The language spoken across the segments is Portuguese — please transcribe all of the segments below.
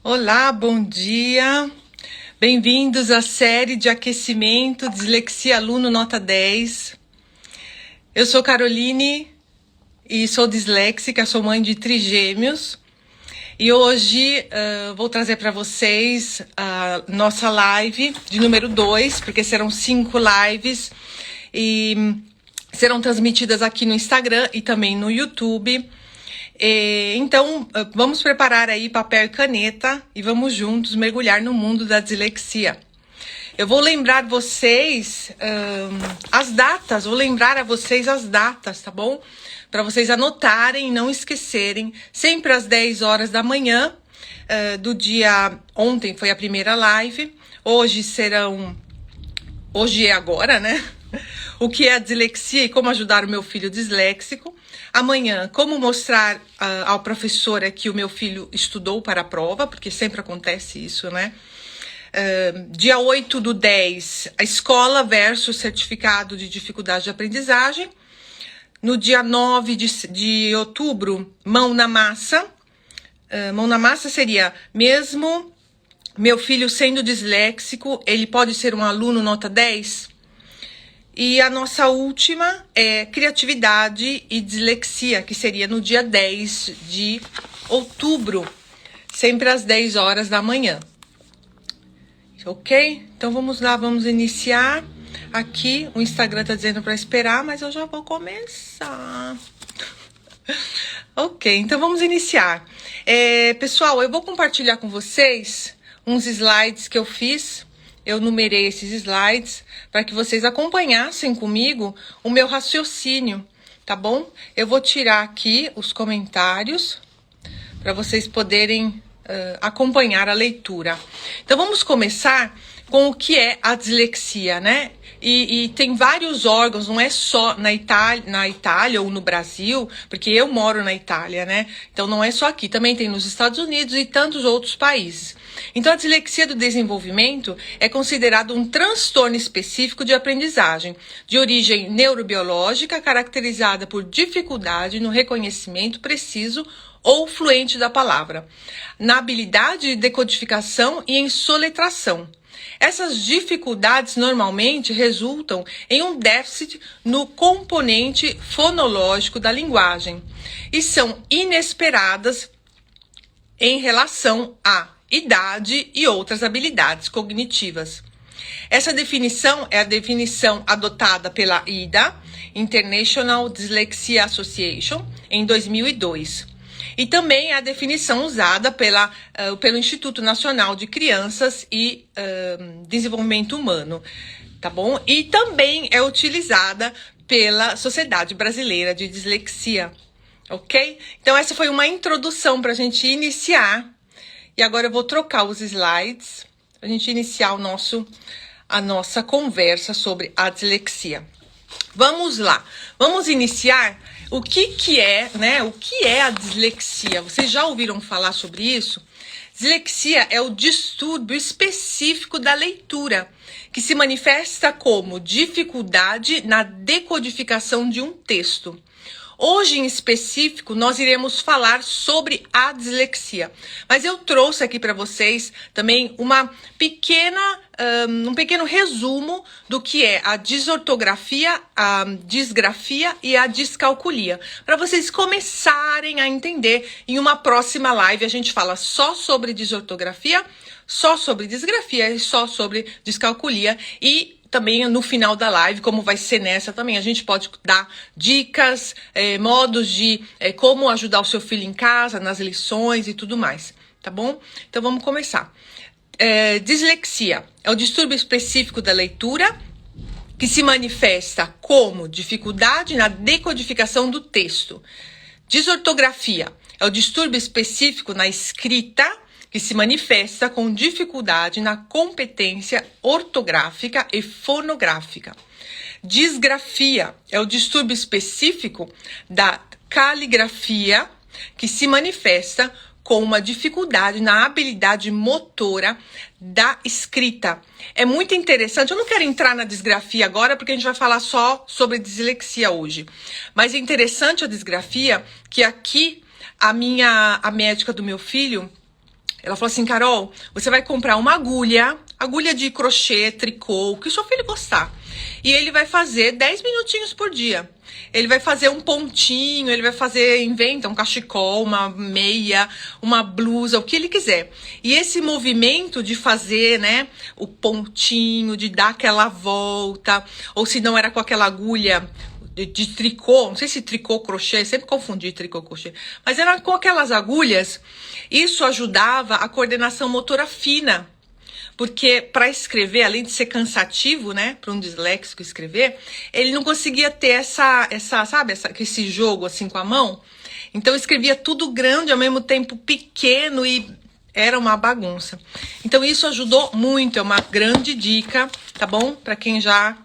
Olá, bom dia. Bem-vindos à série de aquecimento Dislexia Aluno Nota 10. Eu sou Caroline e sou disléxica, sou mãe de trigêmeos. E hoje vou trazer para vocês a nossa live de número 2, porque serão 5 lives e serão transmitidas aqui no Instagram e também no YouTube. Então, vamos preparar aí papel e caneta e vamos juntos mergulhar no mundo da dislexia. Eu vou lembrar vocês as datas, tá bom? Para vocês anotarem e não esquecerem, sempre às 10 horas da manhã do dia... Ontem foi a primeira live, hoje é agora, né? O que é a dislexia e como ajudar o meu filho disléxico. Amanhã, como mostrar ao professor que o meu filho estudou para a prova, porque sempre acontece isso, né? Dia 8/10, a escola versus certificado de dificuldade de aprendizagem. No dia 9 de outubro, mão na massa. Mão na massa seria, mesmo meu filho sendo disléxico, ele pode ser um aluno nota 10? E a nossa última é criatividade e dislexia, que seria no dia 10 de outubro, sempre às 10 horas da manhã. Ok? Então vamos lá, vamos iniciar. Aqui o Instagram tá dizendo para esperar, mas eu já vou começar. Ok, então vamos iniciar. Pessoal, eu vou compartilhar com vocês uns slides que eu fiz. Eu numerei esses slides para que vocês acompanhassem comigo o meu raciocínio, tá bom? Eu vou tirar aqui os comentários para vocês poderem acompanhar a leitura. Então, vamos começar com o que é a dislexia, né? E tem vários órgãos, não é só na Itália ou no Brasil, porque eu moro na Itália, né? Então não é só aqui, também tem nos Estados Unidos e tantos outros países. Então a dislexia do desenvolvimento é considerado um transtorno específico de aprendizagem, de origem neurobiológica, caracterizada por dificuldade no reconhecimento preciso ou fluente da palavra, na habilidade de decodificação e em soletração. Essas dificuldades normalmente resultam em um déficit no componente fonológico da linguagem e são inesperadas em relação à idade e outras habilidades cognitivas. Essa definição é a definição adotada pela IDA, International Dyslexia Association, em 2002. E também a definição usada pelo Instituto Nacional de Crianças e Desenvolvimento Humano, tá bom? E também é utilizada pela Sociedade Brasileira de Dislexia, ok? Então essa foi uma introdução para a gente iniciar. E agora eu vou trocar os slides para a gente iniciar a nossa conversa sobre a dislexia. Vamos lá, vamos iniciar. O que é, né? O que é a dislexia? Vocês já ouviram falar sobre isso? Dislexia é o distúrbio específico da leitura, que se manifesta como dificuldade na decodificação de um texto. Hoje, em específico, nós iremos falar sobre a dislexia. Mas eu trouxe aqui para vocês também um pequeno resumo do que é a disortografia, a disgrafia e a discalculia. Para vocês começarem a entender, em uma próxima live a gente fala só sobre disortografia, só sobre disgrafia e só sobre discalculia. E também no final da live, como vai ser nessa também, a gente pode dar dicas, modos de como ajudar o seu filho em casa, nas lições e tudo mais, tá bom? Então vamos começar. Dislexia é o distúrbio específico da leitura que se manifesta como dificuldade na decodificação do texto. Disortografia é o distúrbio específico na escrita que se manifesta com dificuldade na competência ortográfica e fonográfica. Disgrafia é o distúrbio específico da caligrafia, que se manifesta com uma dificuldade na habilidade motora da escrita. É muito interessante, eu não quero entrar na disgrafia agora, porque a gente vai falar só sobre dislexia hoje. Mas é interessante a disgrafia, que aqui a médica do meu filho, Ela falou assim, Carol, você vai comprar uma agulha de crochê, tricô, o que o seu filho gostar. E ele vai fazer 10 minutinhos por dia. Ele vai fazer um pontinho, ele vai fazer, inventa um cachecol, uma meia, uma blusa, o que ele quiser. E esse movimento de fazer, né, o pontinho, de dar aquela volta, ou se não era com aquela agulha de tricô, não sei se tricô, crochê, sempre confundi tricô, crochê, mas era com aquelas agulhas, isso ajudava a coordenação motora fina. Porque para escrever, além de ser cansativo, né, para um disléxico escrever, ele não conseguia ter esse jogo assim com a mão. Então escrevia tudo grande ao mesmo tempo pequeno e era uma bagunça. Então isso ajudou muito, é uma grande dica, tá bom? Para quem já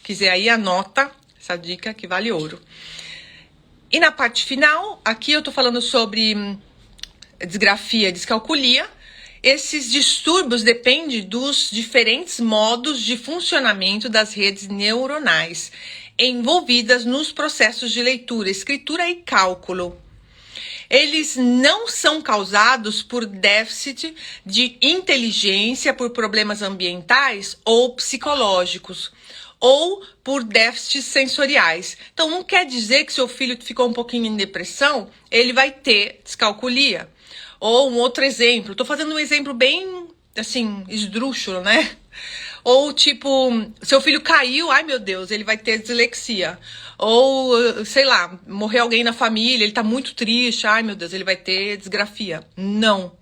quiser aí, anota essa dica que vale ouro. E na parte final, aqui eu tô falando sobre disgrafia, descalculia. Esses distúrbios dependem dos diferentes modos de funcionamento das redes neuronais envolvidas nos processos de leitura, escritura e cálculo. Eles não são causados por déficit de inteligência, por problemas ambientais ou psicológicos, ou por déficits sensoriais. Então, não quer dizer que seu filho ficou um pouquinho em depressão, ele vai ter descalculia. Ou um outro exemplo, tô fazendo um exemplo bem, assim, esdrúxulo, né? Ou tipo, seu filho caiu, ai meu Deus, ele vai ter dislexia. Ou, sei lá, morreu alguém na família, ele tá muito triste, ai meu Deus, ele vai ter disgrafia. Não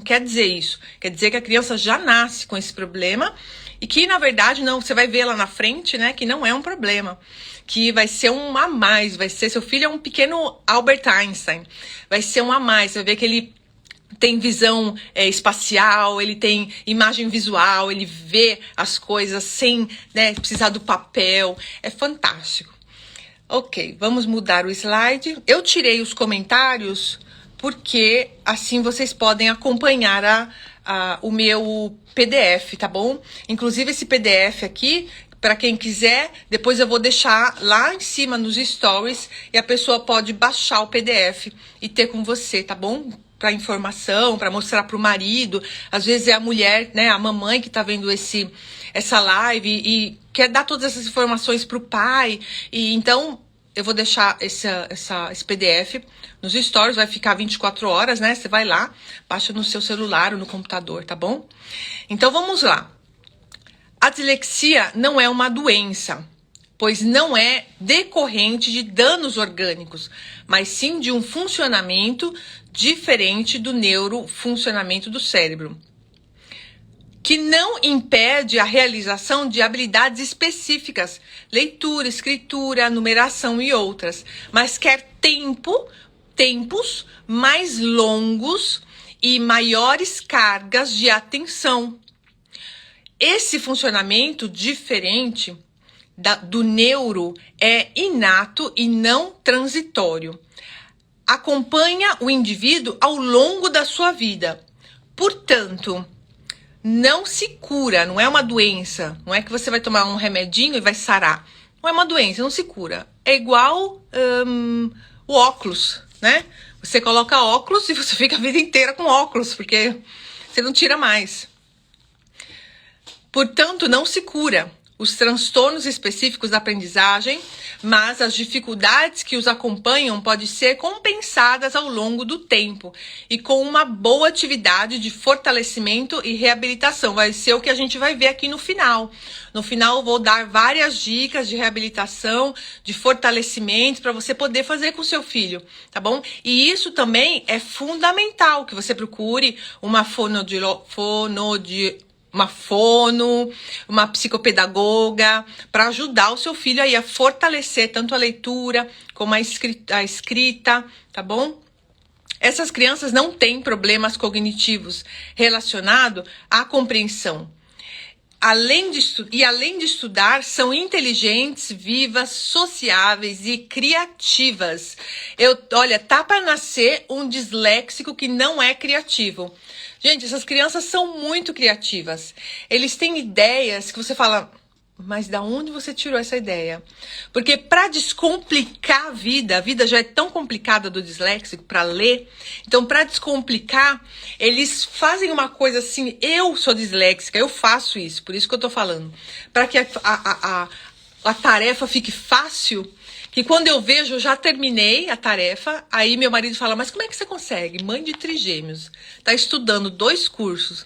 quer dizer isso. Quer dizer que a criança já nasce com esse problema e que, na verdade, não, você vai ver lá na frente, né, que não é um problema. Que vai ser um a mais, vai ser, seu filho é um pequeno Albert Einstein. Vai ser um a mais, você vai ver que ele tem visão espacial, ele tem imagem visual, ele vê as coisas sem, né, precisar do papel. É fantástico. Ok, vamos mudar o slide. Eu tirei os comentários porque assim vocês podem acompanhar o meu PDF, tá bom? Inclusive esse PDF aqui, para quem quiser, depois eu vou deixar lá em cima nos stories e a pessoa pode baixar o PDF e ter com você, tá bom? Para informação, para mostrar para o marido. Às vezes é a mulher, né, a mamãe que tá vendo essa live e quer dar todas essas informações para o pai. E então eu vou deixar esse PDF nos stories, vai ficar 24 horas, né? Você vai lá, baixa no seu celular ou no computador, tá bom? Então vamos lá. A dislexia não é uma doença, pois não é decorrente de danos orgânicos, mas sim de um funcionamento diferente do neurofuncionamento do cérebro, que não impede a realização de habilidades específicas, leitura, escritura, numeração e outras, mas quer tempos mais longos e maiores cargas de atenção. Esse funcionamento diferente do neuro é inato e não transitório. Acompanha o indivíduo ao longo da sua vida. Portanto, não se cura, não é uma doença. Não é que você vai tomar um remedinho e vai sarar. Não é uma doença, não se cura. É igual o óculos, né? Você coloca óculos e você fica a vida inteira com óculos, porque você não tira mais. Portanto, não se cura os transtornos específicos da aprendizagem, mas as dificuldades que os acompanham podem ser compensadas ao longo do tempo e com uma boa atividade de fortalecimento e reabilitação. Vai ser o que a gente vai ver aqui no final. No final eu vou dar várias dicas de reabilitação, de fortalecimento para você poder fazer com o seu filho, tá bom? E isso também é fundamental, que você procure uma uma psicopedagoga, para ajudar o seu filho aí a fortalecer tanto a leitura como a escrita, tá bom? Essas crianças não têm problemas cognitivos relacionados à compreensão. Além de estudar, são inteligentes, vivas, sociáveis e criativas. Olha, tá para nascer um disléxico que não é criativo. Gente, essas crianças são muito criativas. Eles têm ideias que você fala, Mas da onde você tirou essa ideia? Porque para descomplicar a vida já é tão complicada do disléxico para ler. Então, para descomplicar, eles fazem uma coisa assim. Eu sou disléxica, eu faço isso, por isso que eu tô falando. Para que a tarefa fique fácil, que quando eu vejo, eu já terminei a tarefa. Aí meu marido fala: mas como é que você consegue? Mãe de trigêmeos, tá estudando 2 cursos.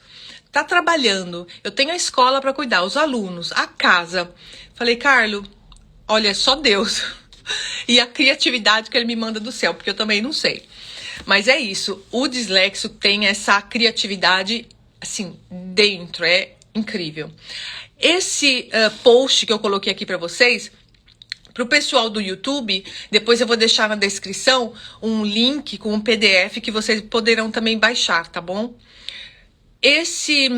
Tá trabalhando, eu tenho a escola para cuidar, os alunos, a casa. Falei: Carlo, olha, é só Deus. E a criatividade que ele me manda do céu, porque eu também não sei. Mas é isso, o disléxico tem essa criatividade, assim, dentro, é incrível. Esse post que eu coloquei aqui para vocês, pro pessoal do YouTube, depois eu vou deixar na descrição um link com um PDF que vocês poderão também baixar, tá bom? Esse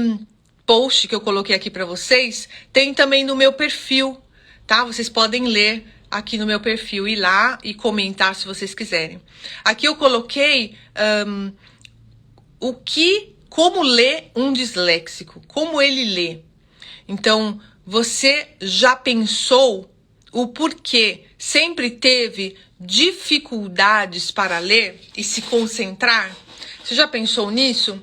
post que eu coloquei aqui para vocês tem também no meu perfil, tá? Vocês podem ler aqui no meu perfil, ir lá e comentar se vocês quiserem. Aqui eu coloquei como ler um disléxico, como ele lê. Então, você já pensou o porquê sempre teve dificuldades para ler e se concentrar? Você já pensou nisso?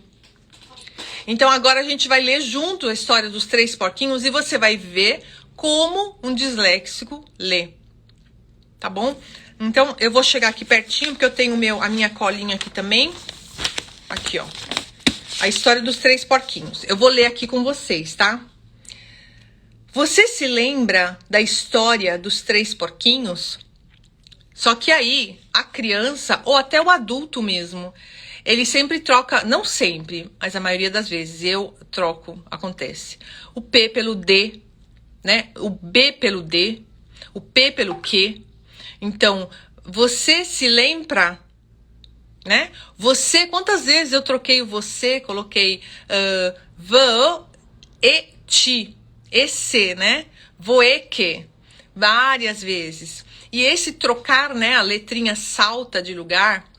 Então agora a gente vai ler junto a história dos 3 porquinhos e você vai ver como um disléxico lê, tá bom? Então eu vou chegar aqui pertinho, porque eu tenho a minha colinha aqui também. Aqui, ó. A história dos 3 porquinhos. Eu vou ler aqui com vocês, tá? Você se lembra da história dos 3 porquinhos? Só que aí, a criança, ou até o adulto mesmo, ele sempre troca, não sempre, mas a maioria das vezes eu troco, acontece. O P pelo D, né? O B pelo D, o P pelo Q. Então, você se lembra, né? Você, quantas vezes eu troquei o você, coloquei vă e ti, ec, né? Voe que, várias vezes. E esse trocar, né, a letrinha salta de lugar,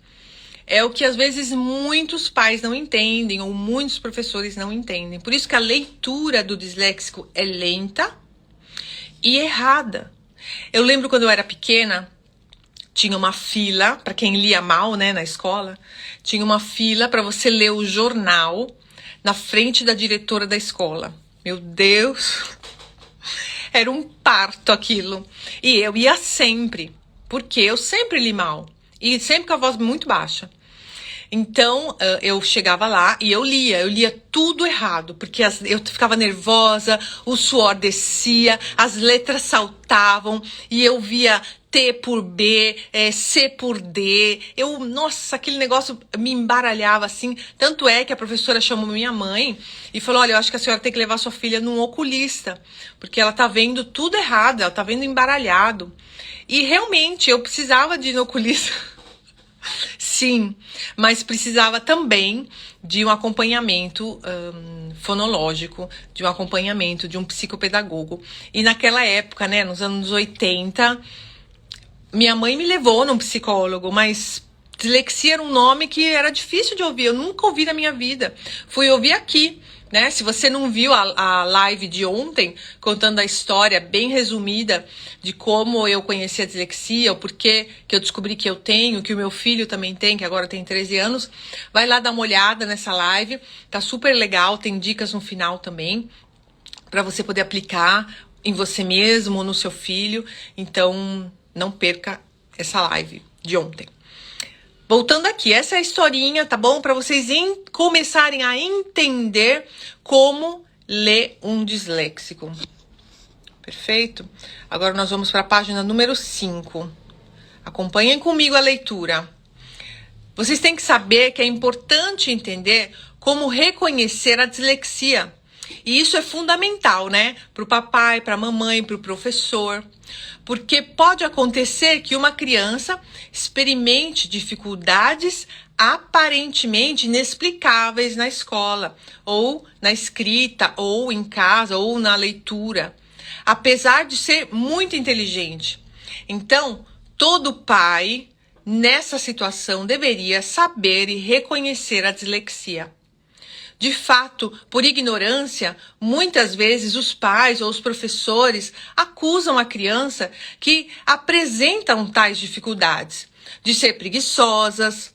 é o que às vezes muitos pais não entendem ou muitos professores não entendem. Por isso que a leitura do disléxico é lenta e errada. Eu lembro quando eu era pequena, tinha uma fila, para quem lia mal, né, na escola, tinha uma fila para você ler o jornal na frente da diretora da escola. Meu Deus, era um parto aquilo. E eu ia sempre, porque eu sempre li mal. E sempre com a voz muito baixa. Então, eu chegava lá e eu lia tudo errado, porque eu ficava nervosa, o suor descia, as letras saltavam e eu via T por B, C por D. Nossa, aquele negócio me embaralhava assim. Tanto é que a professora chamou minha mãe e falou: olha, eu acho que a senhora tem que levar sua filha num oculista, porque ela tá vendo tudo errado, ela tá vendo embaralhado. E realmente eu precisava de ir no oculista. Sim, mas precisava também de um acompanhamento fonológico, de um acompanhamento de um psicopedagogo. E naquela época, né, nos anos 80, minha mãe me levou num psicólogo, mas dislexia era um nome que era difícil de ouvir, eu nunca ouvi na minha vida. Fui ouvir aqui, né? Se você não viu a live de ontem, contando a história bem resumida de como eu conheci a dislexia, o porquê que eu descobri que eu tenho, que o meu filho também tem, que agora tem 13 anos, vai lá dar uma olhada nessa live, tá super legal, tem dicas no final também, para você poder aplicar em você mesmo ou no seu filho. Então, não perca essa live de ontem. Voltando aqui, essa é a historinha, tá bom? Para vocês começarem a entender como ler um disléxico. Perfeito? Agora nós vamos para a página número 5. Acompanhem comigo a leitura. Vocês têm que saber que é importante entender como reconhecer a dislexia. E isso é fundamental, né? Para o papai, para a mamãe, para o professor. Porque pode acontecer que uma criança experimente dificuldades aparentemente inexplicáveis na escola, ou na escrita, ou em casa, ou na leitura, apesar de ser muito inteligente. Então, todo pai, nessa situação, deveria saber e reconhecer a dislexia. De fato, por ignorância, muitas vezes os pais ou os professores acusam a criança que apresentam tais dificuldades, de ser preguiçosas,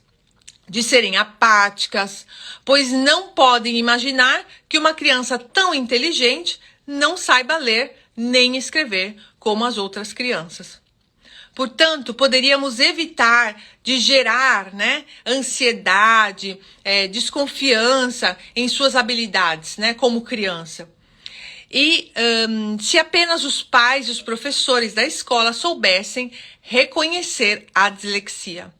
de serem apáticas, pois não podem imaginar que uma criança tão inteligente não saiba ler nem escrever como as outras crianças. Portanto, poderíamos evitar de gerar, ansiedade, desconfiança em suas habilidades, como criança. E se apenas os pais e os professores da escola soubessem reconhecer a dislexia.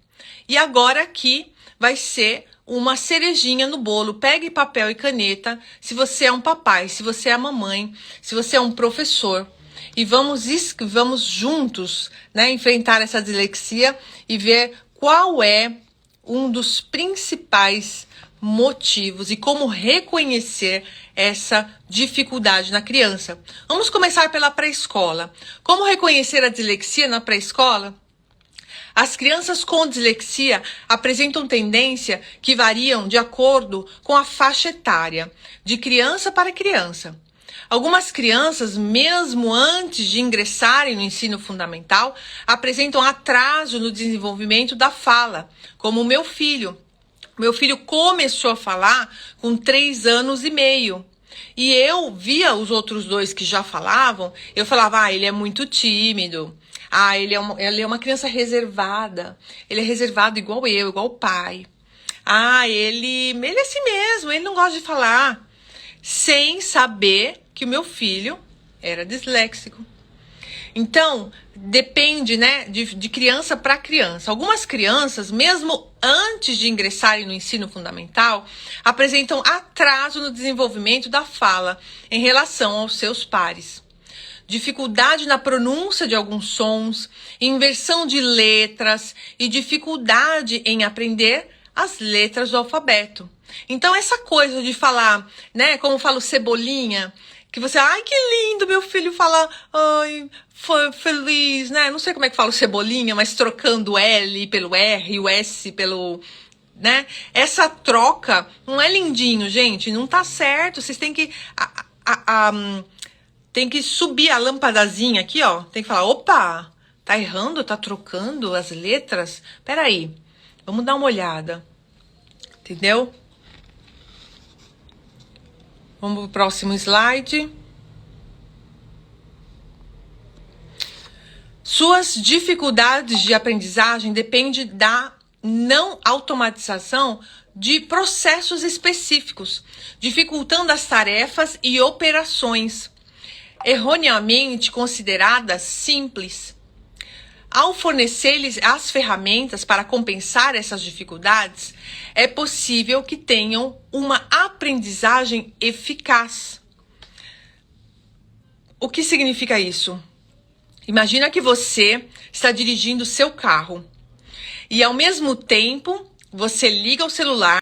E agora aqui vai ser uma cerejinha no bolo. Pegue papel e caneta, se você é um papai, se você é a mamãe, se você é um professor. E vamos juntos, enfrentar essa dislexia e ver qual é um dos principais motivos e como reconhecer essa dificuldade na criança. Vamos começar pela pré-escola. Como reconhecer a dislexia na pré-escola? As crianças com dislexia apresentam tendência que variam de acordo com a faixa etária, de criança para criança. Algumas crianças, mesmo antes de ingressarem no ensino fundamental, apresentam atraso no desenvolvimento da fala, como o meu filho. Meu filho começou a falar com 3 anos e meio. E eu via os outros 2 que já falavam, eu falava, ele é muito tímido. Ele é uma criança reservada. Ele é reservado igual eu, igual o pai. Ele é assim mesmo, ele não gosta de falar. Sem saber que o meu filho era disléxico. Então, depende, de criança para criança. Algumas crianças, mesmo antes de ingressarem no ensino fundamental, apresentam atraso no desenvolvimento da fala em relação aos seus pares. Dificuldade na pronúncia de alguns sons, inversão de letras e dificuldade em aprender as letras do alfabeto. Então, essa coisa de falar, como fala o Cebolinha, que você, que lindo, meu filho fala, foi feliz, Não sei como é que fala o Cebolinha, mas trocando o L pelo R e o S pelo, Essa troca não é lindinho, gente, não tá certo. Vocês têm que, tem que subir a lâmpadazinha aqui, ó. Tem que falar, opa, tá errando, tá trocando as letras? Peraí, vamos dar uma olhada, entendeu? Vamos pro próximo slide. Suas dificuldades de aprendizagem dependem da não automatização de processos específicos, dificultando as tarefas e operações, erroneamente consideradas simples. Ao fornecer-lhes as ferramentas para compensar essas dificuldades, é possível que tenham uma aprendizagem eficaz. O que significa isso? Imagina que você está dirigindo seu carro e, ao mesmo tempo, você liga o celular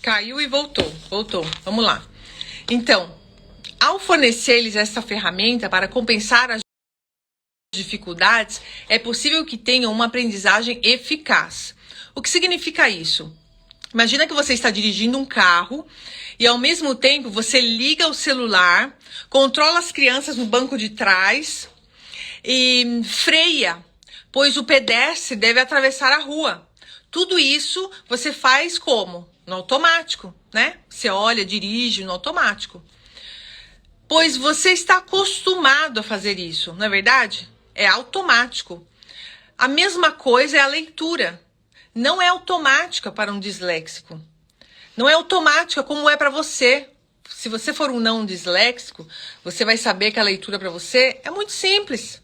caiu e voltou. Vamos lá. Então, ao fornecer-lhes essa ferramenta para compensar as dificuldades, é possível que tenham uma aprendizagem eficaz. O que significa isso? Imagina que você está dirigindo um carro e, ao mesmo tempo, você liga o celular, controla as crianças no banco de trás e freia, pois o pedestre deve atravessar a rua. Tudo isso você faz como? No automático, Você olha, dirige no automático. Pois você está acostumado a fazer isso, não é verdade? É automático. A mesma coisa é a leitura. Não é automática para um disléxico. Não é automática como é para você. Se você for um não disléxico, você vai saber que a leitura para você é muito simples,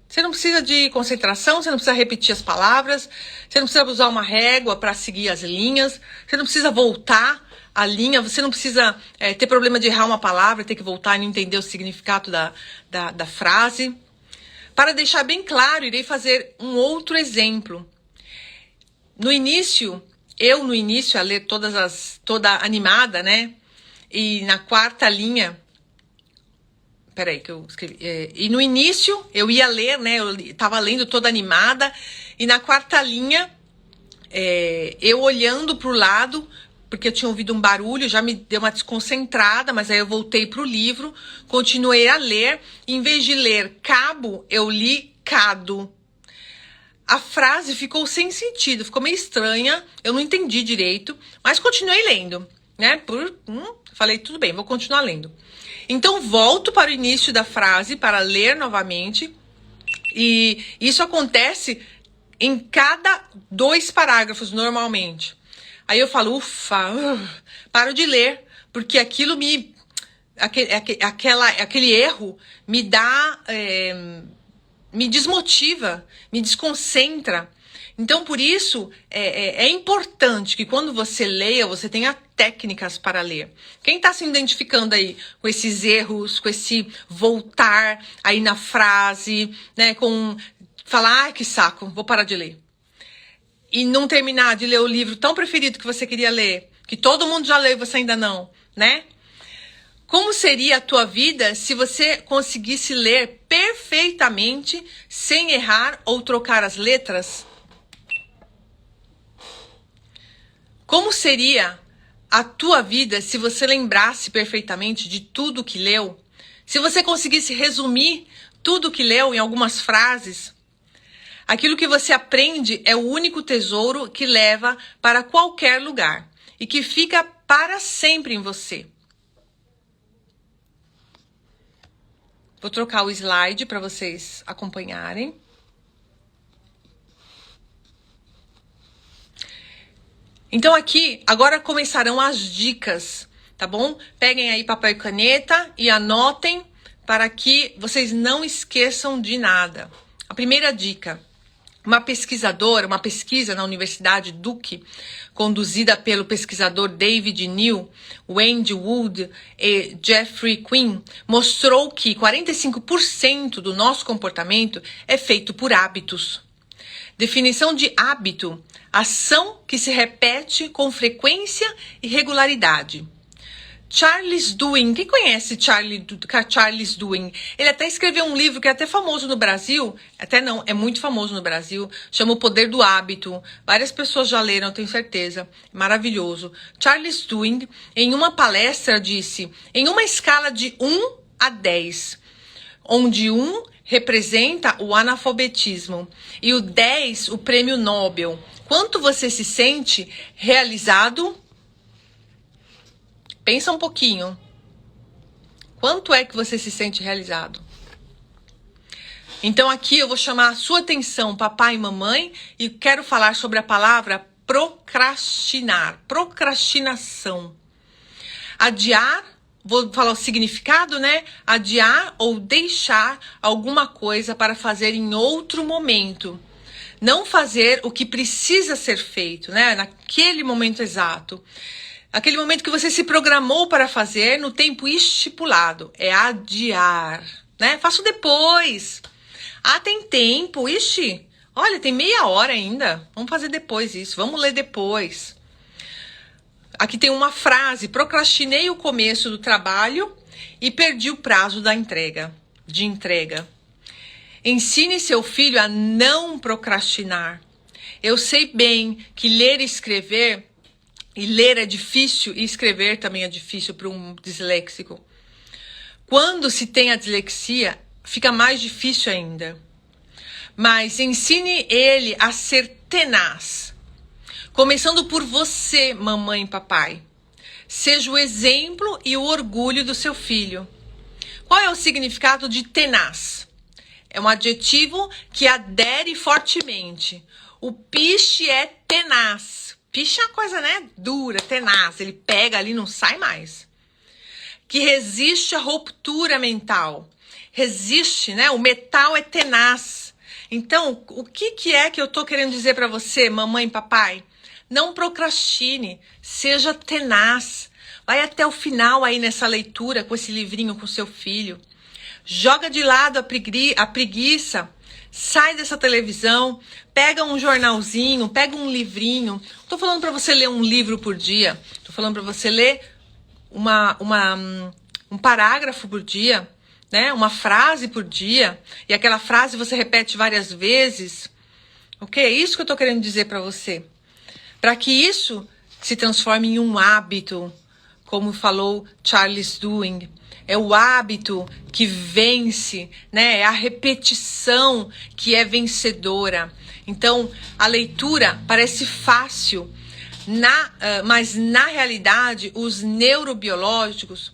Você não precisa de concentração, você não precisa repetir as palavras, você não precisa usar uma régua para seguir as linhas, você não precisa voltar a linha, você não precisa ter problema de errar uma palavra, ter que voltar e não entender o significado da frase. Para deixar bem claro, irei fazer um outro exemplo. No início, a ler toda animada, né? E na quarta linha, peraí que eu escrevi. E no início eu ia ler, né? Eu estava lendo toda animada. E na quarta linha, eu olhando para o lado, porque eu tinha ouvido um barulho, já me deu uma desconcentrada, mas aí eu voltei para o livro, continuei a ler. Em vez de ler cabo, eu li cado. A frase ficou sem sentido, ficou meio estranha, eu não entendi direito, mas continuei lendo, né? Falei, tudo bem, vou continuar lendo. Então, volto para o início da frase para ler novamente. E isso acontece em cada 2 parágrafos, normalmente. Aí eu falo, ufa, paro de ler, porque aquilo aquele erro me dá, me desmotiva, me desconcentra. Então, por isso, é importante que quando você leia, você tenha técnicas para ler. Quem está se identificando aí com esses erros, com esse voltar aí na frase, né, com falar, ai, que saco, vou parar de ler. E não terminar de ler o livro tão preferido que você queria ler, que todo mundo já leu e você ainda não, né? Como seria a tua vida se você conseguisse ler perfeitamente, sem errar ou trocar as letras? Como seria a tua vida se você lembrasse perfeitamente de tudo que leu? Se você conseguisse resumir tudo que leu em algumas frases? Aquilo que você aprende é o único tesouro que leva para qualquer lugar e que fica para sempre em você. Vou trocar o slide para vocês acompanharem. Então aqui, agora começarão as dicas, tá bom? Peguem aí papel e caneta e anotem para que vocês não esqueçam de nada. A primeira dica: uma pesquisa na Universidade Duke, conduzida pelo pesquisador David New, Wendy Wood e Jeffrey Quinn, mostrou que 45% do nosso comportamento é feito por hábitos. Definição de hábito: ação que se repete com frequência e regularidade. Charles Duhigg, quem conhece Charles Duhigg? Ele até escreveu um livro que é até famoso no Brasil, até não, é muito famoso no Brasil, chama O Poder do Hábito. Várias pessoas já leram, tenho certeza, maravilhoso. Charles Duhigg, em uma palestra, disse, em uma escala de 1 a 10, onde 1 representa o analfabetismo e o 10 o prêmio Nobel, quanto você se sente realizado? Pensa um pouquinho. Quanto é que você se sente realizado? Então aqui eu vou chamar a sua atenção, papai e mamãe, e quero falar sobre a palavra procrastinar, procrastinação. Adiar, vou falar o significado, né? Adiar ou deixar alguma coisa para fazer em outro momento. Não fazer o que precisa ser feito, né? Naquele momento exato. Aquele momento que você se programou para fazer no tempo estipulado. É adiar, né? Faço depois. Ah, tem tempo. Ixi, olha, tem meia hora ainda. Vamos fazer depois isso. Vamos ler depois. Aqui tem uma frase. Procrastinei o começo do trabalho e perdi o prazo de entrega. Ensine seu filho a não procrastinar. Eu sei bem que ler e escrever... E ler é difícil e escrever também é difícil para um disléxico. Quando se tem a dislexia, fica mais difícil ainda. Mas ensine ele a ser tenaz. Começando por você, mamãe e papai. Seja o exemplo e o orgulho do seu filho. Qual é o significado de tenaz? É um adjetivo que adere fortemente. O piche é tenaz. Piche é uma coisa, né, dura, tenaz, ele pega ali e não sai mais. Que resiste à ruptura mental. Resiste, né, o metal é tenaz. Então, o que é que eu tô querendo dizer para você, mamãe e papai? Não procrastine, seja tenaz. Vai até o final aí nessa leitura com esse livrinho com seu filho. Joga de lado a preguiça. Sai dessa televisão, pega um jornalzinho, pega um livrinho. Não tô falando para você ler um livro por dia. Tô falando para você ler um parágrafo por dia, né? Uma frase por dia. E aquela frase você repete várias vezes. Ok? É isso que eu tô querendo dizer para você. Para que isso se transforme em um hábito, como falou Charles Duhigg. É o hábito que vence, né? É a repetição que é vencedora. Então, a leitura parece fácil, mas na realidade, os neurobiológicos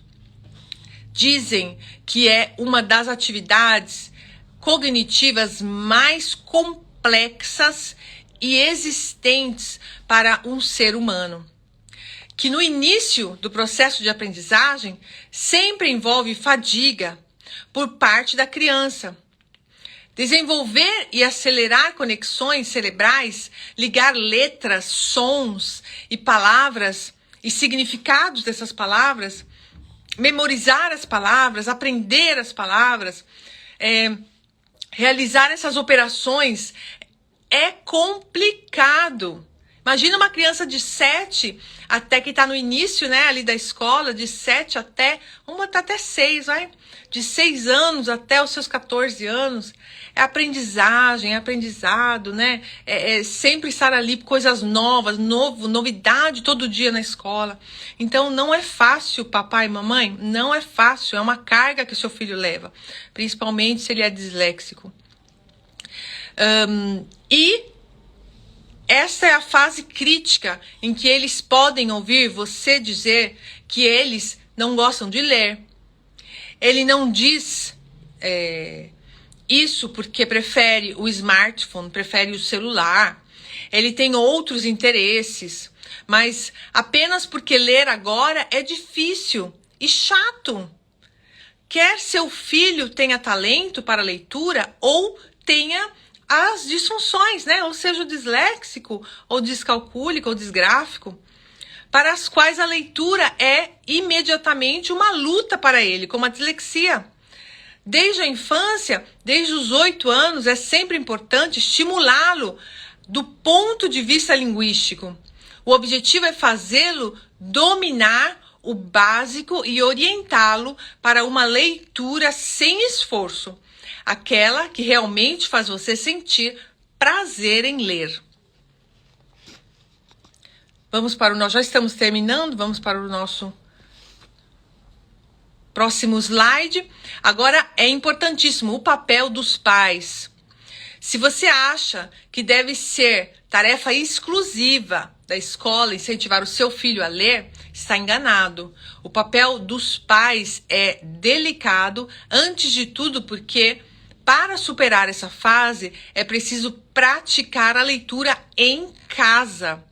dizem que é uma das atividades cognitivas mais complexas e existentes para um ser humano. Que no início do processo de aprendizagem sempre envolve fadiga por parte da criança. Desenvolver e acelerar conexões cerebrais, ligar letras, sons e palavras e significados dessas palavras, memorizar as palavras, aprender as palavras, realizar essas operações é complicado. Imagina uma criança de 7 até que está no início, né, ali da escola, de 7 até, uma tá até 6, vai? De 6 anos até os seus 14 anos. É aprendizagem, é aprendizado, né? É sempre estar ali com coisas novas, novidade todo dia na escola. Então não é fácil, papai e mamãe, não é fácil, é uma carga que o seu filho leva, principalmente se ele é disléxico. Essa é a fase crítica em que eles podem ouvir você dizer que eles não gostam de ler. Ele não diz isso porque prefere o smartphone, prefere o celular. Ele tem outros interesses, mas apenas porque ler agora é difícil e chato. Quer seu filho tenha talento para a leitura ou tenha as disfunções, né? Ou seja, o disléxico, ou descalcúlico, ou disgráfico, para as quais a leitura é imediatamente uma luta para ele, como a dislexia. Desde a infância, desde os 8 anos, é sempre importante estimulá-lo do ponto de vista linguístico. O objetivo é fazê-lo dominar o básico e orientá-lo para uma leitura sem esforço. Aquela que realmente faz você sentir prazer em ler. Já estamos terminando, vamos para o nosso próximo slide. Agora é importantíssimo o papel dos pais. Se você acha que deve ser tarefa exclusiva da escola incentivar o seu filho a ler, está enganado. O papel dos pais é delicado, antes de tudo porque para superar essa fase, é preciso praticar a leitura em casa.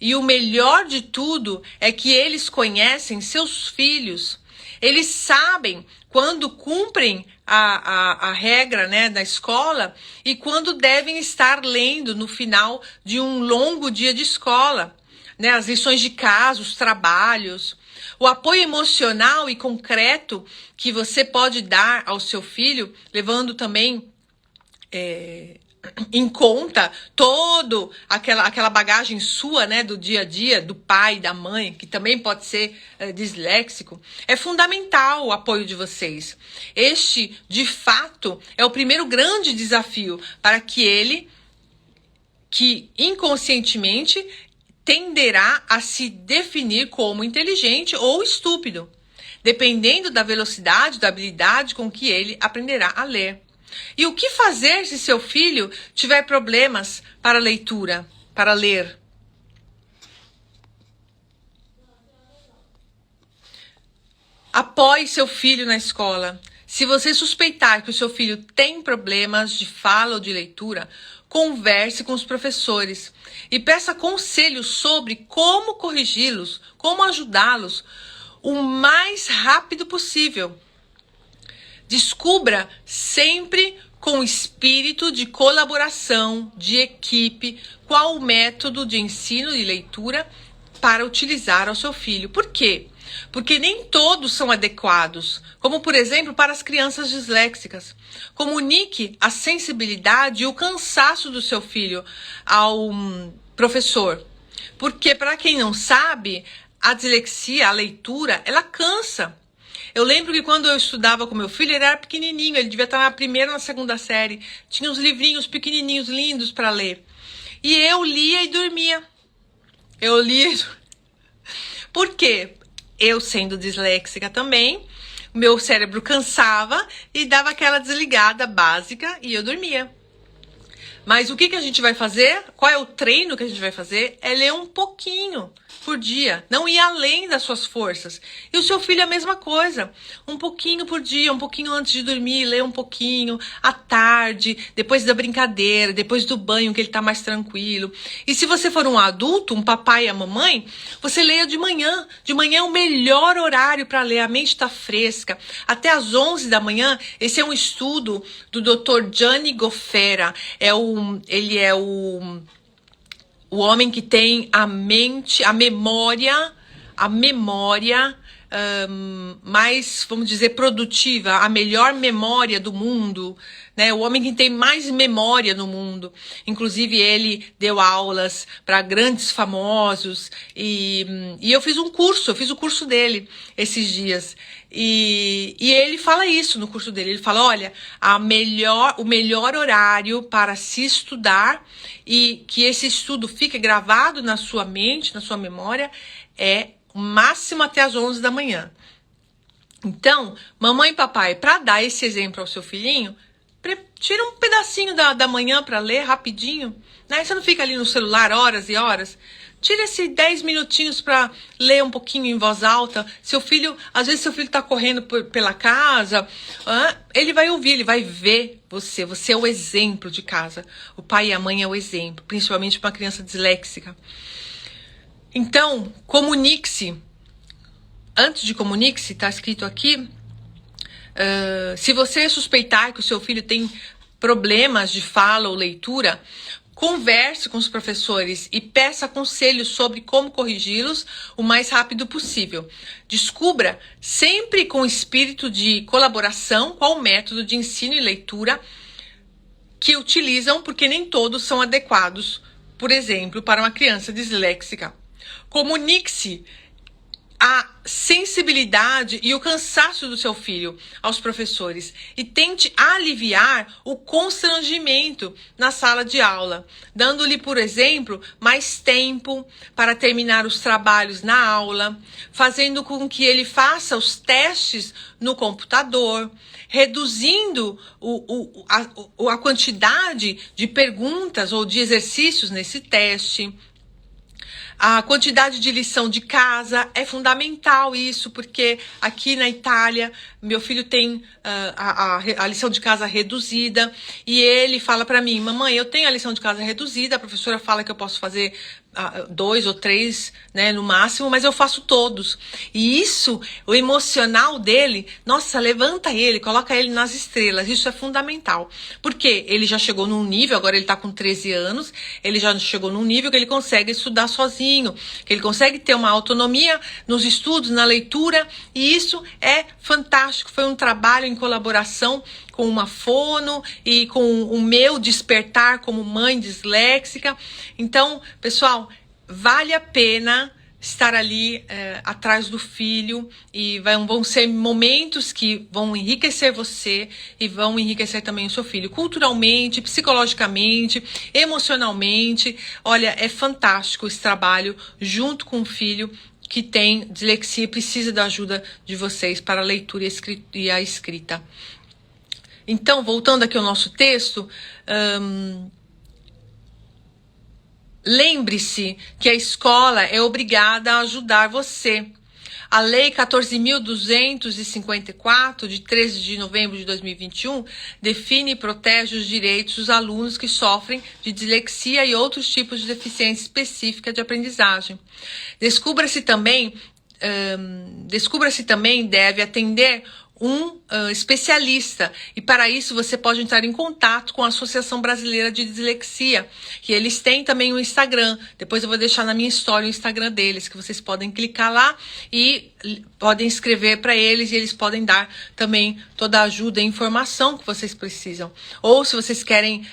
E o melhor de tudo é que eles conhecem seus filhos. Eles sabem quando cumprem a regra, né, da escola e quando devem estar lendo no final de um longo dia de escola, né, as lições de casa, os trabalhos. O apoio emocional e concreto que você pode dar ao seu filho, levando também em conta toda aquela bagagem sua, né, do dia a dia, do pai, da mãe, que também pode ser disléxico, é fundamental o apoio de vocês. Este, de fato, é o primeiro grande desafio para que inconscientemente tenderá a se definir como inteligente ou estúpido, dependendo da velocidade, da habilidade com que ele aprenderá a ler. E o que fazer se seu filho tiver problemas para leitura, para ler? Apoie seu filho na escola. Se você suspeitar que o seu filho tem problemas de fala ou de leitura, converse com os professores e peça conselhos sobre como corrigi-los, como ajudá-los o mais rápido possível. Descubra sempre com espírito de colaboração, de equipe, qual o método de ensino e leitura para utilizar ao seu filho. Por quê? porque nem todos são adequados, como por exemplo para as crianças disléxicas. Comunique a sensibilidade e o cansaço do seu filho ao professor, porque para quem não sabe, a dislexia, a leitura, ela cansa. Eu lembro que quando eu estudava com meu filho, ele era pequenininho, ele devia estar na primeira ou na segunda série. Tinha uns livrinhos pequenininhos, lindos para ler. E eu lia e dormia. Eu lia e... Por quê? Eu sendo disléxica também, meu cérebro cansava e dava aquela desligada básica e eu dormia. Mas o que a gente vai fazer? Qual é o treino que a gente vai fazer? É ler um pouquinho por dia, não ir além das suas forças. E o seu filho é a mesma coisa, um pouquinho por dia, um pouquinho antes de dormir, ler um pouquinho, à tarde, depois da brincadeira, depois do banho, que ele tá mais tranquilo. E se você for um adulto, um papai e a mamãe, você leia de manhã. De manhã é o melhor horário para ler, a mente tá fresca. Até às 11 da manhã, esse é um estudo do Dr. Gianni Gofera, ele é o homem que tem a mente, a memória mais, vamos dizer, produtiva, a melhor memória do mundo, né? O homem que tem mais memória no mundo. Inclusive, ele deu aulas para grandes famosos e eu fiz o curso dele esses dias. E ele fala isso no curso dele. Ele fala, olha, o melhor horário para se estudar e que esse estudo fique gravado na sua mente, na sua memória, é o máximo até as 11 da manhã. Então, mamãe e papai, para dar esse exemplo ao seu filhinho, tira um pedacinho da manhã para ler rapidinho, né? Você não fica ali no celular horas e horas. Tira esses 10 minutinhos para ler um pouquinho em voz alta. Às vezes seu filho está correndo pela casa, ele vai ouvir, ele vai ver você. Você é o exemplo de casa. O pai e a mãe é o exemplo, principalmente para uma criança disléxica. Então, comunique-se. Antes de comunique-se, está escrito aqui, se você suspeitar que o seu filho tem problemas de fala ou leitura, converse com os professores e peça conselhos sobre como corrigi-los o mais rápido possível. Descubra, sempre com espírito de colaboração, qual o método de ensino e leitura que utilizam, porque nem todos são adequados, por exemplo, para uma criança disléxica. Comunique-se a sensibilidade e o cansaço do seu filho aos professores e tente aliviar o constrangimento na sala de aula, dando-lhe, por exemplo, mais tempo para terminar os trabalhos na aula, fazendo com que ele faça os testes no computador, reduzindo a quantidade de perguntas ou de exercícios nesse teste. A quantidade de lição de casa é fundamental isso, porque aqui na Itália, meu filho tem a lição de casa reduzida e ele fala para mim, mamãe, eu tenho a lição de casa reduzida, a professora fala que eu posso fazer 2 ou 3, né, no máximo, mas eu faço todos. E isso, o emocional dele, nossa, levanta ele, coloca ele nas estrelas. Isso é fundamental. Porque ele já chegou num nível, agora ele tá com 13 anos, ele já chegou num nível que ele consegue estudar sozinho, que ele consegue ter uma autonomia nos estudos, na leitura, e isso é fantástico. Foi um trabalho em colaboração com uma fono e com o meu despertar como mãe disléxica. Então, pessoal, vale a pena estar ali atrás do filho e vão ser momentos que vão enriquecer você e vão enriquecer também o seu filho, culturalmente, psicologicamente, emocionalmente. Olha, é fantástico esse trabalho junto com o filho que tem dislexia e precisa da ajuda de vocês para a leitura e a escrita. Então, voltando aqui ao nosso texto, lembre-se que a escola é obrigada a ajudar você. A Lei 14.254, de 13 de novembro de 2021, define e protege os direitos dos alunos que sofrem de dislexia e outros tipos de deficiência específica de aprendizagem. Descubra-se também deve atender um especialista, e para isso você pode entrar em contato com a Associação Brasileira de Dislexia, que eles têm também um Instagram. Depois eu vou deixar na minha história o Instagram deles, que vocês podem clicar lá e podem escrever para eles, e eles podem dar também toda a ajuda e informação que vocês precisam. Ou se vocês querem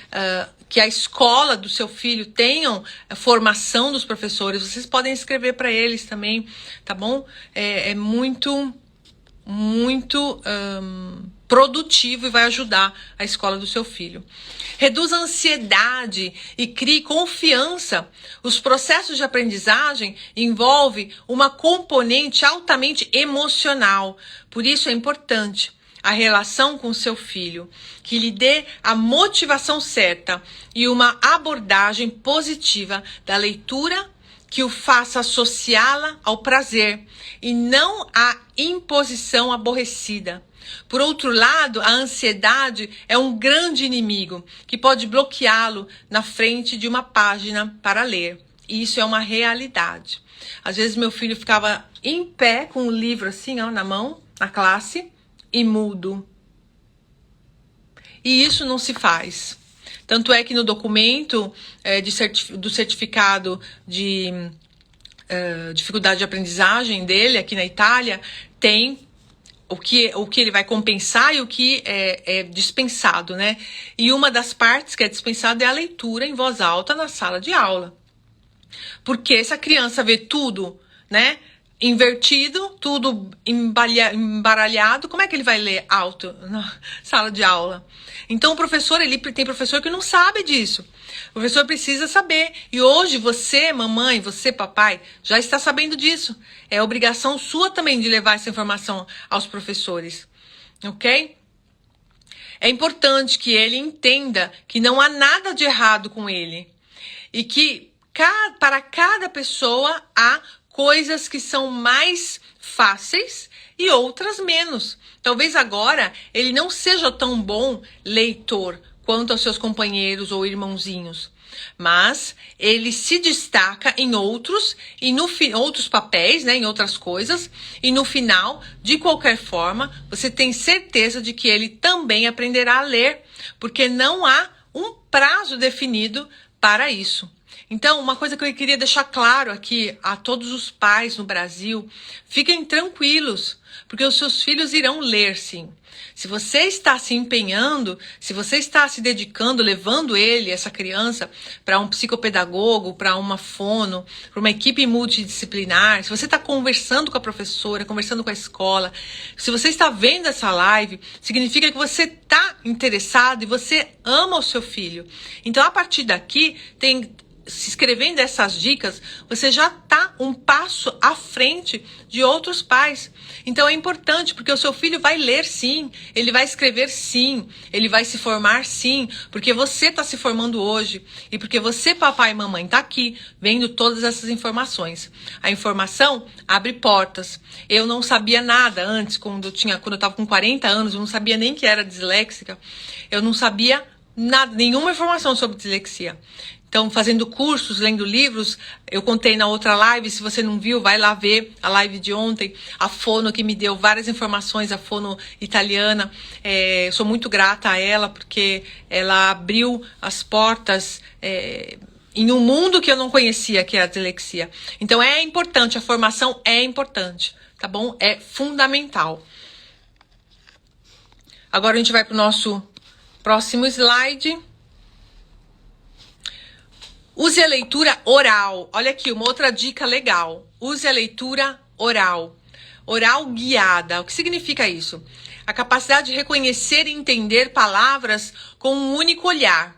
que a escola do seu filho tenham a formação dos professores, vocês podem escrever para eles também, tá bom? É muito produtivo e vai ajudar a escola do seu filho. Reduz a ansiedade e crie confiança. Os processos de aprendizagem envolvem uma componente altamente emocional. Por isso é importante a relação com seu filho, que lhe dê a motivação certa e uma abordagem positiva da leitura que o faça associá-la ao prazer e não à imposição aborrecida. Por outro lado, a ansiedade é um grande inimigo que pode bloqueá-lo na frente de uma página para ler. E isso é uma realidade. Às vezes meu filho ficava em pé com o livro assim, ó, na mão, na classe, e mudo. E isso não se faz. Tanto é que no documento do certificado de dificuldade de aprendizagem dele, aqui na Itália, tem o que ele vai compensar e o que é dispensado, né? E uma das partes que é dispensada é a leitura em voz alta na sala de aula. Porque se a criança vê tudo, né, invertido, tudo embaralhado, como é que ele vai ler alto na sala de aula? Então o professor, tem professor que não sabe disso. O professor precisa saber. E hoje você, mamãe, você, papai, já está sabendo disso. É obrigação sua também de levar essa informação aos professores. Ok? É importante que ele entenda que não há nada de errado com ele. E que para cada pessoa há coisas que são mais fáceis e outras menos. Talvez agora ele não seja tão bom leitor quanto aos seus companheiros ou irmãozinhos, mas ele se destaca em outros e outros papéis, né, em outras coisas, e no final, de qualquer forma, você tem certeza de que ele também aprenderá a ler, porque não há um prazo definido para isso. Então, uma coisa que eu queria deixar claro aqui a todos os pais no Brasil, fiquem tranquilos, porque os seus filhos irão ler, sim. Se você está se empenhando, se você está se dedicando, levando essa criança, para um psicopedagogo, para uma fono, para uma equipe multidisciplinar, se você está conversando com a professora, conversando com a escola, se você está vendo essa live, significa que você está interessado e você ama o seu filho. Então, a partir daqui, se inscrevendo essas dicas, você já está um passo à frente de outros pais. Então é importante, porque o seu filho vai ler sim, ele vai escrever sim, ele vai se formar sim, porque você está se formando hoje e porque você, papai e mamãe, está aqui vendo todas essas informações. A informação abre portas. Eu não sabia nada antes, quando eu estava com 40 anos, eu não sabia nem que era disléxica, eu não sabia nada, nenhuma informação sobre dislexia. Então, fazendo cursos, lendo livros, eu contei na outra live, se você não viu, vai lá ver a live de ontem, a fono que me deu várias informações, a fono italiana, eu sou muito grata a ela, porque ela abriu as portas em um mundo que eu não conhecia, que é a dislexia. Então, é importante, a formação é importante, tá bom? É fundamental. Agora a gente vai para o nosso próximo slide. Use a leitura oral. Olha aqui, uma outra dica legal. Use a leitura oral. Oral guiada. O que significa isso? A capacidade de reconhecer e entender palavras com um único olhar.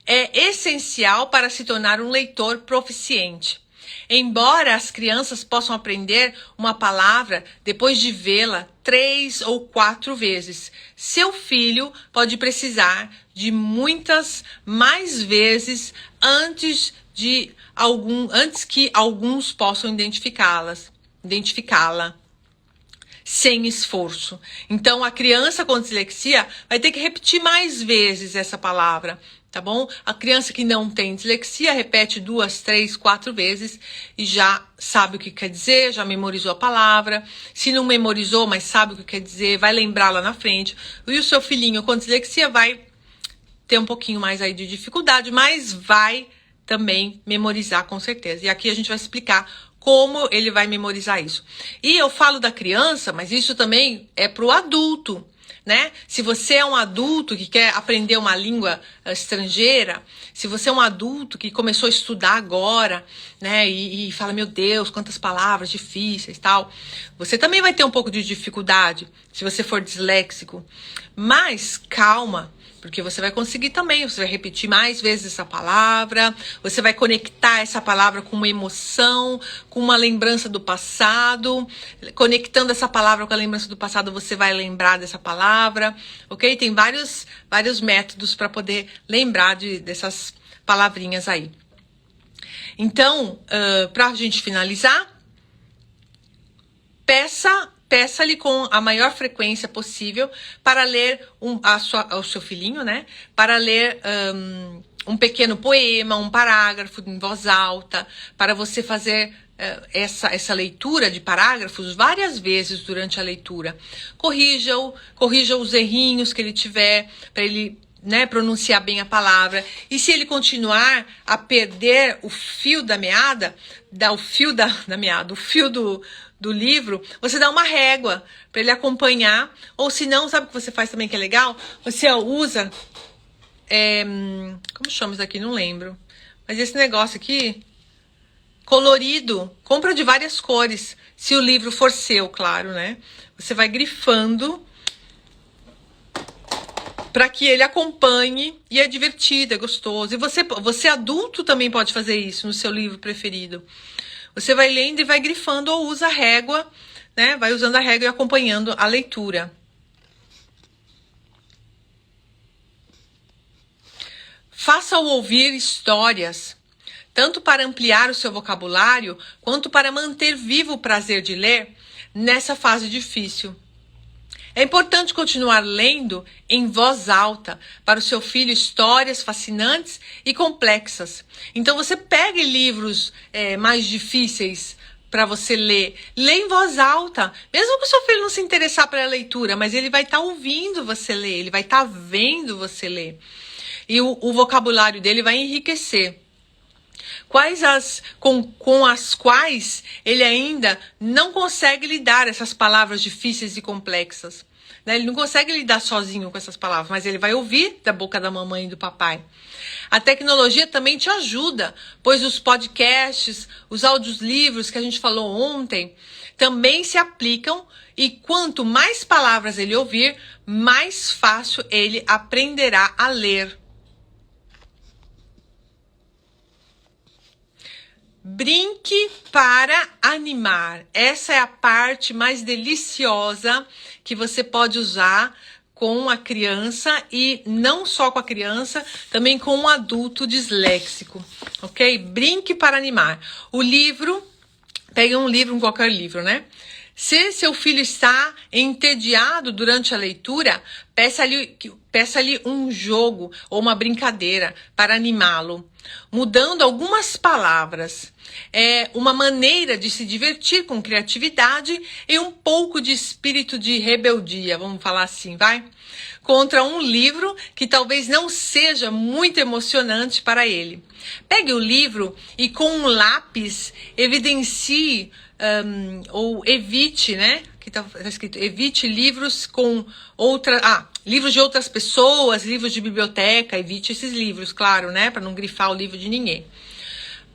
É essencial para se tornar um leitor proficiente. Embora as crianças possam aprender uma palavra depois de vê-la 3 ou 4 vezes, seu filho pode precisar de muitas mais vezes antes que alguns possam identificá-la. sem esforço. Então, a criança com dislexia vai ter que repetir mais vezes essa palavra, tá bom? A criança que não tem dislexia repete 2, 3, 4 vezes e já sabe o que quer dizer, já memorizou a palavra. Se não memorizou, mas sabe o que quer dizer, vai lembrar lá na frente. E o seu filhinho com dislexia vai ter um pouquinho mais aí de dificuldade, mas vai também memorizar com certeza. E aqui a gente vai explicar como ele vai memorizar isso. E eu falo da criança, mas isso também é para o adulto, né? Se você é um adulto que quer aprender uma língua estrangeira, se você é um adulto que começou a estudar agora, né, e fala, meu Deus, quantas palavras difíceis e tal, você também vai ter um pouco de dificuldade se você for disléxico. Mas calma, porque você vai conseguir também, você vai repetir mais vezes essa palavra, você vai conectar essa palavra com uma emoção, com uma lembrança do passado. Conectando essa palavra com a lembrança do passado, você vai lembrar dessa palavra, ok? Tem vários métodos para poder lembrar dessas palavrinhas aí. Então, para a gente finalizar, peça-lhe com a maior frequência possível para ler ao seu filhinho, né? Para ler um pequeno poema, um parágrafo em voz alta, para você fazer essa leitura de parágrafos várias vezes durante a leitura. Corrija os errinhos que ele tiver, para ele, né, pronunciar bem a palavra. E se ele continuar a perder o fio da meada, o fio do livro, você dá uma régua para ele acompanhar, ou se não, sabe o que você faz também que é legal? Você usa, como chama isso aqui? Não lembro. Mas esse negócio aqui, colorido, compra de várias cores, se o livro for seu, claro, né? Você vai grifando para que ele acompanhe, e é divertido, é gostoso. E você adulto também pode fazer isso no seu livro preferido. Você vai lendo e vai grifando ou usa a régua, né? Vai usando a régua e acompanhando a leitura. Faça-o ouvir histórias, tanto para ampliar o seu vocabulário, quanto para manter vivo o prazer de ler nessa fase difícil. É importante continuar lendo em voz alta para o seu filho histórias fascinantes e complexas. Então você pegue livros mais difíceis para você ler. Lê em voz alta, mesmo que o seu filho não se interessar pela leitura, mas ele vai estar ouvindo você ler, ele vai estar vendo você ler. E o vocabulário dele vai enriquecer. Com as quais ele ainda não consegue lidar, essas palavras difíceis e complexas. Né? Ele não consegue lidar sozinho com essas palavras, mas ele vai ouvir da boca da mamãe e do papai. A tecnologia também te ajuda, pois os podcasts, os audiolivros que a gente falou ontem, também se aplicam, e quanto mais palavras ele ouvir, mais fácil ele aprenderá a ler. Brinque para animar. Essa é a parte mais deliciosa que você pode usar com a criança, e não só com a criança, também com um adulto disléxico, ok? Brinque para animar. O livro, pegue um livro, qualquer livro, né? Se seu filho está entediado durante a leitura, peça-lhe um jogo ou uma brincadeira para animá-lo, mudando algumas palavras. É uma maneira de se divertir com criatividade e um pouco de espírito de rebeldia, vamos falar assim, vai? Contra um livro que talvez não seja muito emocionante para ele. Pegue o livro e com um lápis evidencie ou evite, né? Que tá escrito, evite livros com livros de outras pessoas, livros de biblioteca, evite esses livros, claro, né? Para não grifar o livro de ninguém.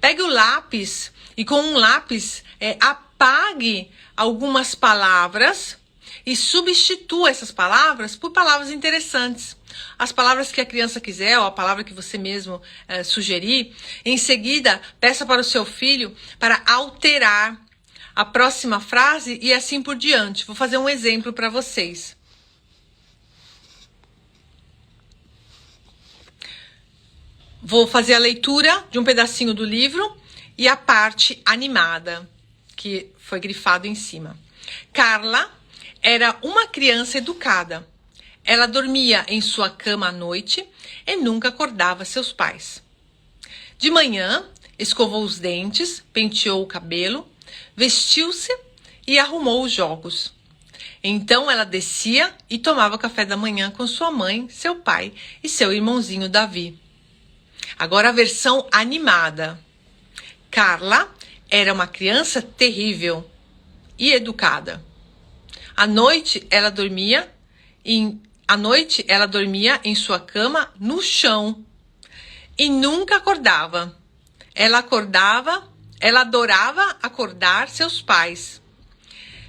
Pegue o lápis e com um lápis apague algumas palavras e substitua essas palavras por palavras interessantes. As palavras que a criança quiser, ou a palavra que você mesmo sugerir. Em seguida, peça para o seu filho para alterar a próxima frase e assim por diante. Vou fazer um exemplo para vocês. Vou fazer a leitura de um pedacinho do livro e a parte animada, que foi grifado em cima. Carla era uma criança educada. Ela dormia em sua cama à noite e nunca acordava seus pais. De manhã, escovou os dentes, penteou o cabelo, vestiu-se e arrumou os jogos. Então ela descia e tomava café da manhã com sua mãe, seu pai e seu irmãozinho Davi. Agora a versão animada. Carla era uma criança terrível e educada. À noite ela dormia em sua cama no chão e nunca acordava. Ela adorava acordar seus pais.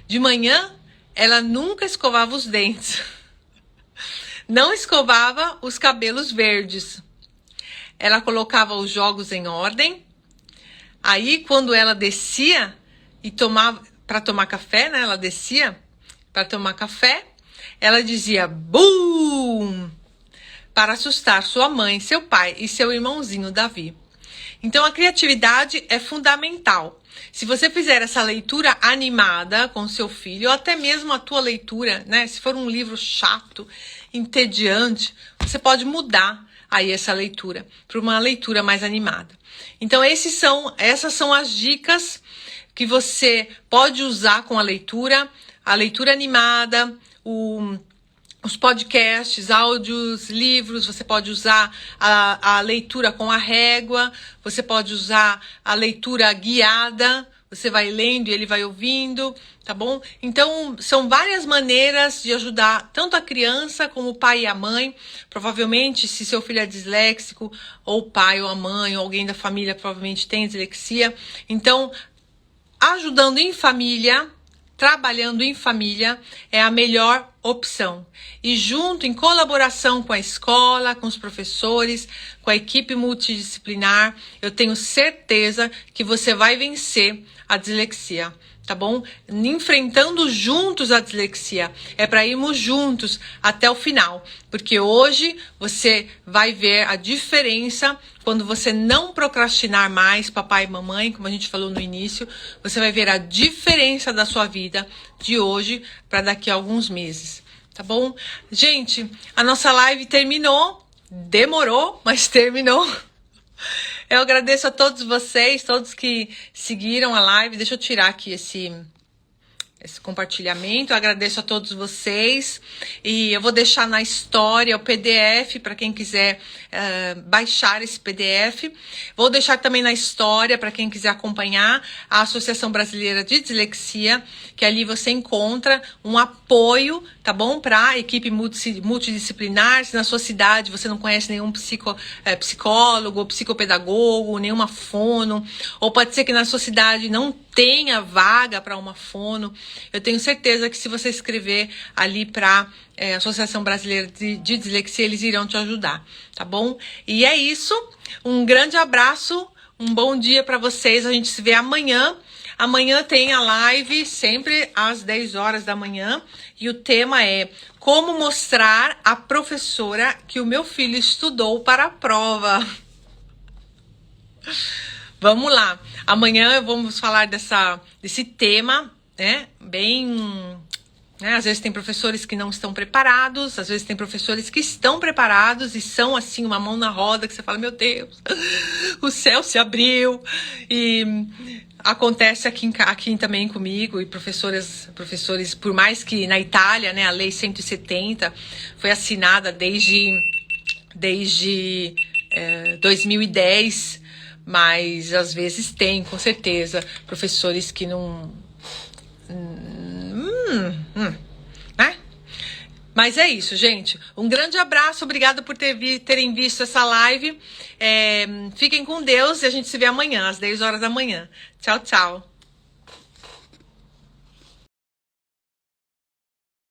De manhã, ela nunca escovava os dentes. Não escovava os cabelos verdes. Ela colocava os jogos em ordem. Aí, quando ela descia e para tomar café, né? Ela descia para tomar café, ela dizia "bum" para assustar sua mãe, seu pai e seu irmãozinho Davi. Então, a criatividade é fundamental. Se você fizer essa leitura animada com seu filho, ou até mesmo a tua leitura, né? Se for um livro chato, entediante, você pode mudar aí essa leitura para uma leitura mais animada. Então, essas são as dicas que você pode usar com a leitura animada, os podcasts, áudios, livros, você pode usar a leitura com a régua, você pode usar a leitura guiada, você vai lendo e ele vai ouvindo, tá bom? Então, são várias maneiras de ajudar tanto a criança como o pai e a mãe. Provavelmente, se seu filho é disléxico, ou o pai ou a mãe, ou alguém da família provavelmente tem dislexia. Então, ajudando em família, trabalhando em família é a melhor opção. E junto, em colaboração com a escola, com os professores, com a equipe multidisciplinar, eu tenho certeza que você vai vencer a dislexia, tá bom? Enfrentando juntos a dislexia. É para irmos juntos até o final. Porque hoje você vai ver a diferença quando você não procrastinar mais, papai e mamãe, como a gente falou no início, você vai ver a diferença da sua vida de hoje para daqui a alguns meses, tá bom? Gente, a nossa live terminou, demorou, mas terminou. Eu agradeço a todos vocês, todos que seguiram a live. Deixa eu tirar aqui esse compartilhamento. Eu agradeço a todos vocês e eu vou deixar na história o PDF para quem quiser baixar esse PDF. Vou deixar também na história para quem quiser acompanhar a Associação Brasileira de Dislexia, que ali você encontra um apoio, tá bom? Para a equipe multidisciplinar. Se na sua cidade você não conhece nenhum psicólogo, psicopedagogo, nenhuma fono, ou pode ser que na sua cidade não tenha vaga para uma fono, eu tenho certeza que se você escrever ali para Associação Brasileira de Dislexia, eles irão te ajudar, tá bom? E é isso, um grande abraço, um bom dia para vocês, a gente se vê amanhã. Amanhã tem a live, sempre às 10 horas da manhã, e o tema é como mostrar à professora que o meu filho estudou para a prova. Vamos lá, amanhã vamos falar desse tema, né, bem, né, às vezes tem professores que não estão preparados, às vezes tem professores que estão preparados e são assim, uma mão na roda, que você fala, meu Deus, o céu se abriu, e acontece aqui também comigo, e professores, por mais que na Itália, né, a Lei 170 foi assinada desde 2010, mas às vezes tem, com certeza, professores que não... né? Mas é isso, gente. Um grande abraço, obrigada por terem visto essa live. Fiquem com Deus e a gente se vê amanhã, às 10 horas da manhã. Tchau, tchau.